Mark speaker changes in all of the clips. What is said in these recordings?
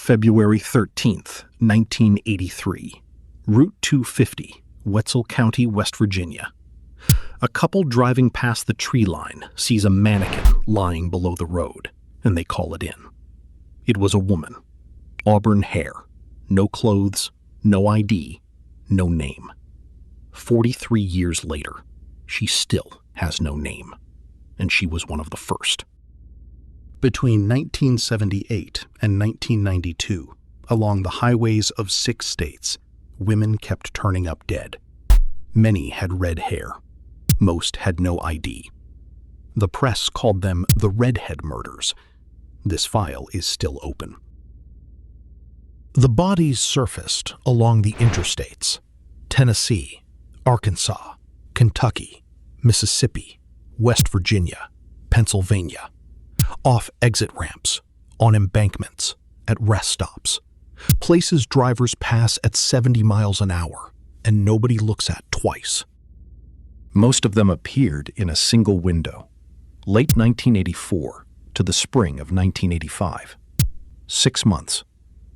Speaker 1: February 13th, 1983. Route 250, Wetzel County, West Virginia. A couple driving past the tree line sees a mannequin lying below the road, and they call it in. It was a woman. Auburn hair. No clothes, no ID, no name. 43 years later, she still has no name, and she was one of the first. Between 1978 and 1992, along the highways of 6 states, women kept turning up dead. Many had red hair. Most had no ID. The press called them the Redhead Murders. This file is still open. The bodies surfaced along the interstates: Tennessee, Arkansas, Kentucky, Mississippi, West Virginia, Pennsylvania, off exit ramps, on embankments, at rest stops, places drivers pass at 70 miles an hour and nobody looks at twice. Most of them appeared in a single window, late 1984 to the spring of 1985. 6 months,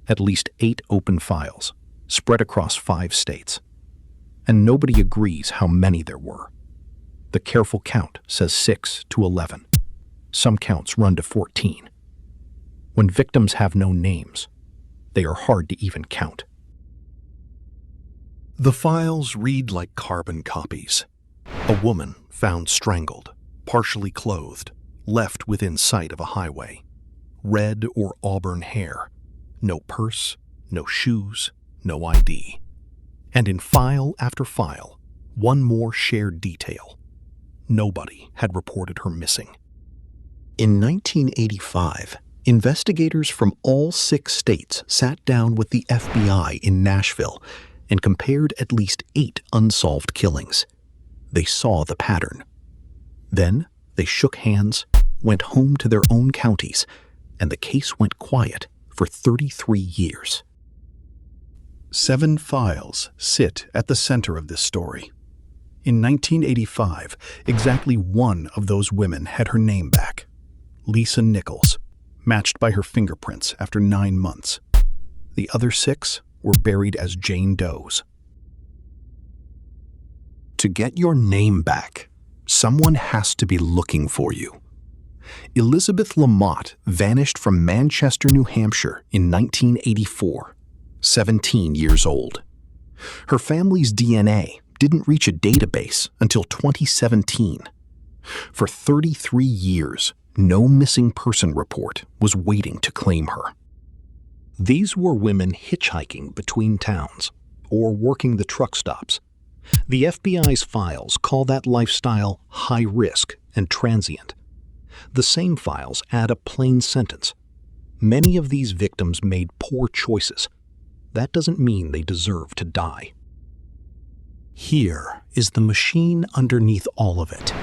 Speaker 1: at least 8 open files, spread across 5 states. And nobody agrees how many there were. The careful count says 6 to 11. Some counts run to 14. When victims have no names, they are hard to even count. The files read like carbon copies. A woman found strangled, partially clothed, left within sight of a highway. Red or auburn hair. No purse, no shoes, no ID. And in file after file, one more shared detail. Nobody had reported her missing. In 1985, investigators from all 6 states sat down with the FBI in Nashville and compared at least 8 unsolved killings. They saw the pattern. Then they shook hands, went home to their own counties, and the case went quiet for 33 years. 7 files sit at the center of this story. In 1985, exactly one of those women had her name back. Lisa Nichols, matched by her fingerprints after 9 months. The other 6 were buried as Jane Does. To get your name back, someone has to be looking for you. Elizabeth Lamotte vanished from Manchester, New Hampshire in 1984, 17 years old. Her family's DNA didn't reach a database until 2017. For 33 years, no missing person report was waiting to claim her. These were women hitchhiking between towns or working the truck stops. The FBI's files call that lifestyle high risk and transient. The same files add a plain sentence. Many of these victims made poor choices. That doesn't mean they deserve to die. Here is the machine underneath all of it.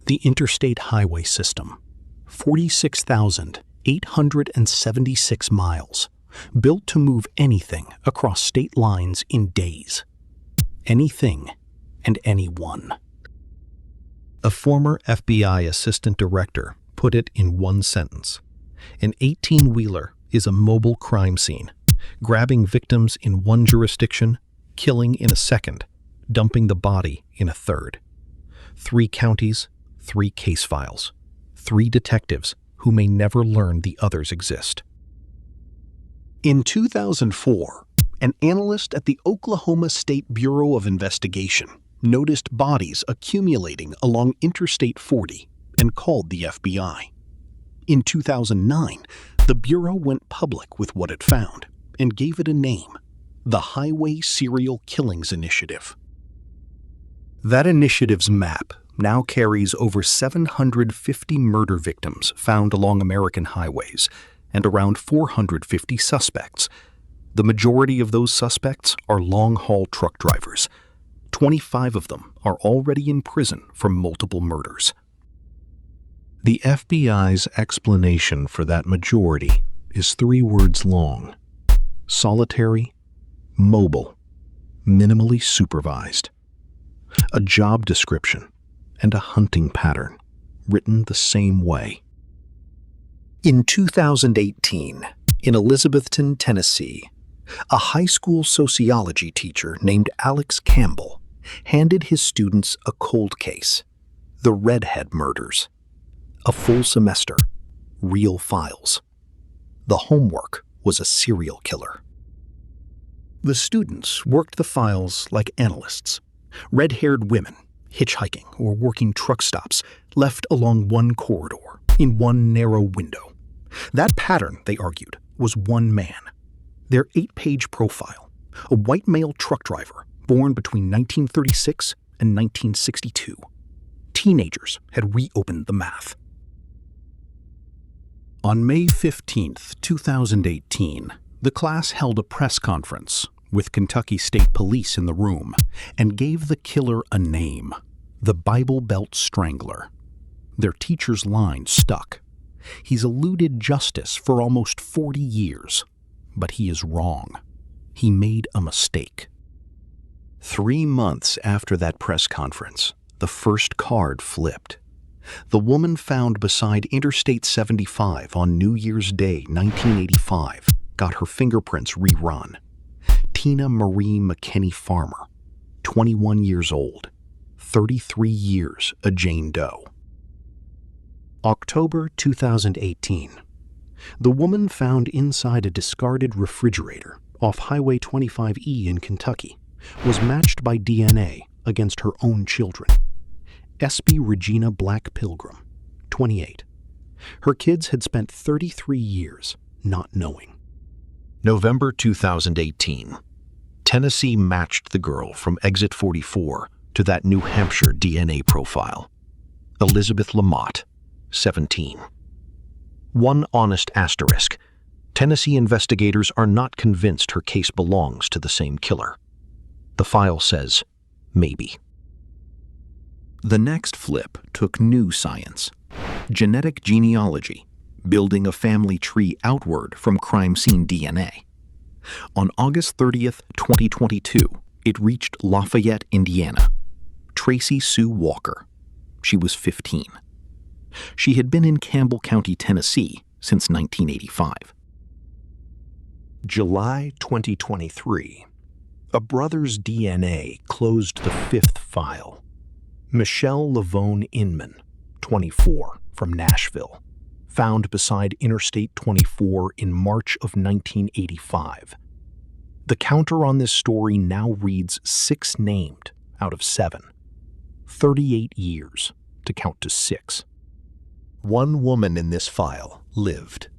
Speaker 1: The interstate highway system. 46,876 miles, built to move anything across state lines in days. Anything and anyone. A former FBI assistant director put it in one sentence. An 18-wheeler is a mobile crime scene, grabbing victims in one jurisdiction, killing in a second, dumping the body in a third. 3 counties, 3 case files. 3 detectives who may never learn the others exist. In 2004, an analyst at the Oklahoma State Bureau of Investigation noticed bodies accumulating along Interstate 40 and called the FBI. In 2009, the Bureau went public with what it found and gave it a name: the Highway Serial Killings Initiative. That initiative's map now carries over 750 murder victims found along American highways and around 450 suspects. The majority of those suspects are long-haul truck drivers. 25 of them are already in prison for multiple murders. The FBI's explanation for that majority is 3 words long: solitary, mobile, minimally supervised. A job description and a hunting pattern, written the same way. In 2018, In Elizabethton, Tennessee, a high school sociology teacher named Alex Campbell handed his students a cold case, the Redhead Murders. A full semester, real files. The homework was a serial killer. The students worked the files like analysts. Red-haired women, hitchhiking or working truck stops, left along one corridor, in one narrow window. That pattern, they argued, was one man. Their 8-page profile, a white male truck driver born between 1936 and 1962. Teenagers had reopened the math. On May 15, 2018, the class held a press conference with Kentucky State Police in the room and gave the killer a name, the Bible Belt Strangler. Their teacher's line stuck. He's eluded justice for almost 40 years, but he is wrong. He made a mistake. 3 months after that press conference, the first card flipped. The woman found beside Interstate 75 on New Year's Day, 1985, got her fingerprints rerun. Tina Marie McKenney Farmer, 21 years old, 33 years a Jane Doe. October 2018. The woman found inside a discarded refrigerator off Highway 25E in Kentucky was matched by DNA against her own children. Espy Regina Black-Pilgrim, 28. Her kids had spent 33 years not knowing. November 2018. Tennessee matched the girl from Exit 44 to that New Hampshire DNA profile. Elizabeth Lamotte, 17. One honest asterisk. Tennessee investigators are not convinced her case belongs to the same killer. The file says, maybe. The next flip took new science. Genetic genealogy, building a family tree outward from crime scene DNA. On August 30th, 2022, it reached Lafayette, Indiana. Tracy Sue Walker. She was 15. She had been in Campbell County, Tennessee since 1985. July 2023. A brother's DNA closed the 5th file. Michelle Lavone Inman, 24, from Nashville, found beside Interstate 24 in March of 1985. The counter on this story now reads 6 named out of 7. 38 years to count to 6. One woman in this file lived.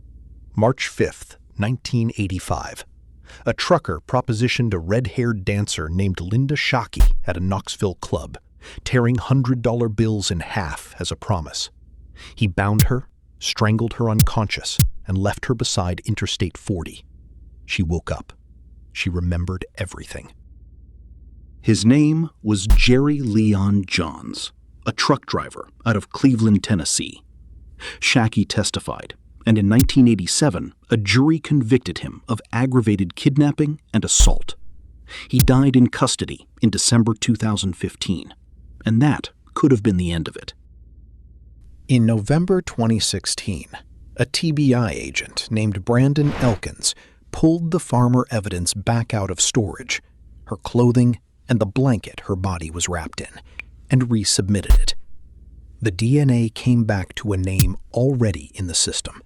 Speaker 1: March 5th, 1985. A trucker propositioned a red-haired dancer named Linda Shockey at a Knoxville club, tearing $100 bills in half as a promise. He bound her, strangled her unconscious, and left her beside Interstate 40. She woke up. She remembered everything. His name was Jerry Leon Johns, a truck driver out of Cleveland, Tennessee. Shockey testified, and in 1987, a jury convicted him of aggravated kidnapping and assault. He died in custody in December 2015, and that could have been the end of it. In November 2016, a TBI agent named Brandon Elkins pulled the Farmer evidence back out of storage, her clothing and the blanket her body was wrapped in, and resubmitted it. The DNA came back to a name already in the system,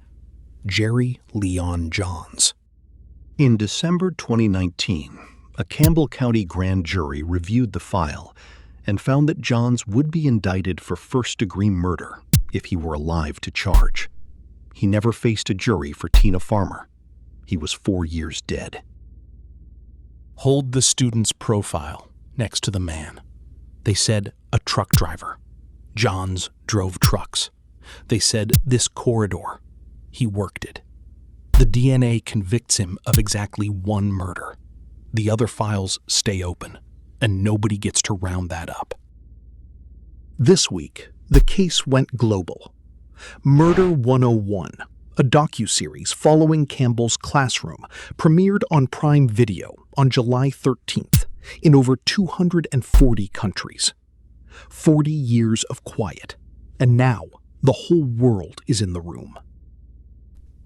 Speaker 1: Jerry Leon Johns. In December 2019, a Campbell County grand jury reviewed the file and found that Johns would be indicted for first-degree murder if he were alive to charge. He never faced a jury for Tina Farmer. He was 4 years dead. Hold the student's profile next to the man. They said a truck driver. Johns drove trucks. They said this corridor. He worked it. The DNA convicts him of exactly one murder. The other files stay open, and nobody gets to round that up. This week, the case went global. Murder 101, a docuseries following Campbell's classroom, premiered on Prime Video on July 13th in over 240 countries. 40 years of quiet, and now the whole world is in the room.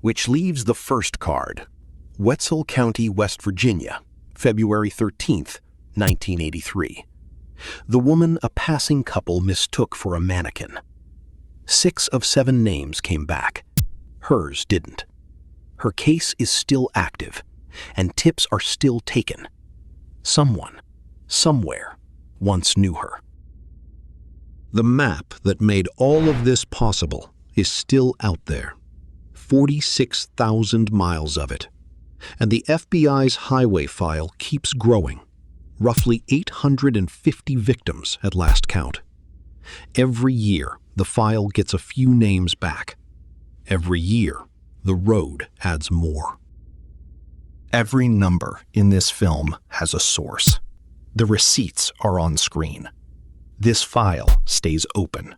Speaker 2: Which leaves the first card, Wetzel County, West Virginia, February 13th, 1983. The woman a passing couple mistook for a mannequin. 6 of 7 names came back. Hers didn't. Her case is still active, and tips are still taken. Someone, somewhere, once knew her.
Speaker 1: The map that made all of this possible is still out there. 46,000 miles of it. And the FBI's highway file keeps growing. Roughly 850 victims at last count. Every year, the file gets a few names back. Every year, the road adds more. Every number in this film has a source. The receipts are on screen. This file stays open